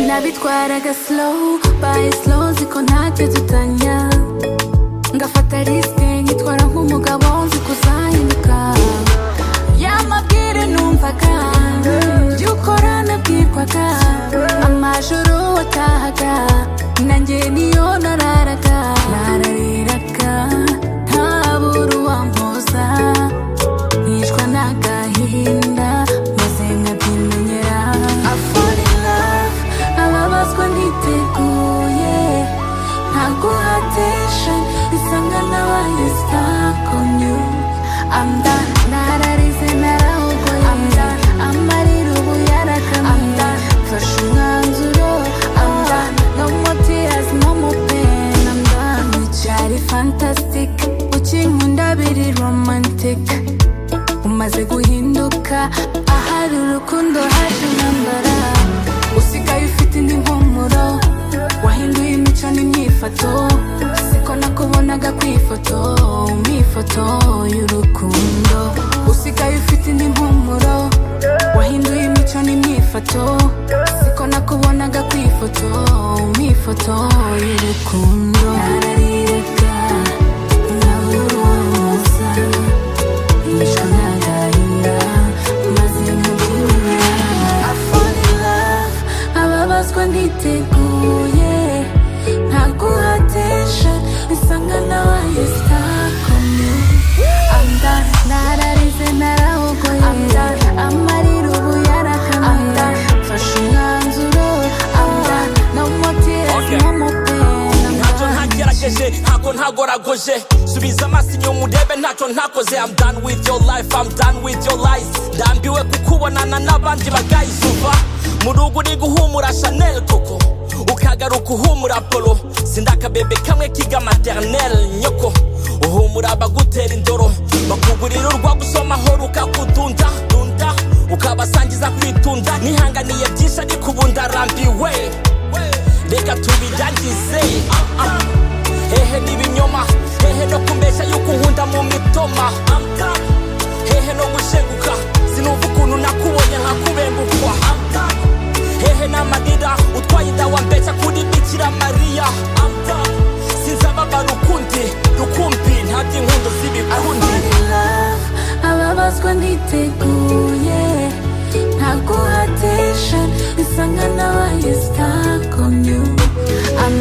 nabitwaraga slow by slow ziko ntacyo dutanya ngafata risike nkitwara nk'umugabo nzi kuzahinduka yamabwire numvaga by'ukora nabwirwaga amajoro watahaga nanjye niyo nararaga narariraga ntabura uwampoza nishwa n'agahinda maze nkabyimenyera ababazwa ntiteguye ntaguhatisha bisanga nabaye stuck on you I'm done nararize narahogoye I'm done amarira ubu yarakamye I'm done mfashe umwanzuro I'm done no more tears no more pain I'm done icyari fantastic ukinkunda biri romantic umaze guhinduka ahari urukundo haje intambara usigaye ufite indi mpumuro wahinduye imico n'imyifato siko nakubonaga ku ifoto y'urukundo usigaye ufite indi mpumuro wahinduye imico n'imyifato siko nakubonaga ku ifoto y'urukundo narariraga nkabura uwamuza nishwa n'agahinda maze nkabyimenya ababazwa ntiteguye ntaguhatisha bisanga nabaye stuck on you I'm done nararize narahogoye I'm done amarira ubu yarakamye I'm done mfashe umwanzuro I'm done no more tears no more pain ntacyo ntagerageje ntagoragoje subiza amaso inyuma urebe ntacyo ntakoze I'm done with your life I'm done with your lies ndambiwe kukubonana n'abandi bagayizuva mu rugo uri guhumura Chanel koko ukagaruka uhumura Polo sindakabebe kamwe kiga maternelle nyoko uhumura bagutera indoro bakugurira urwa gusoma horo ukakudunda ukabasangiza kwitunda nihanganiye byinshi ariko ubu ndarambiwe reka tubirangize hehe n'ibinyoma hehe no kumbeshya yuko unkunda mu mitoma hehe no gushenguka sinumva ukuntu nakubonye nkakubembukwa hehe n'amarira utwaye inda wambeshya kuri Bikira Mariya sinzababara rukumbi nta by'inkundo z'ibikundi ababazwa ntiteguye ntaguhatisha bisanga nabaye stuck on you I'm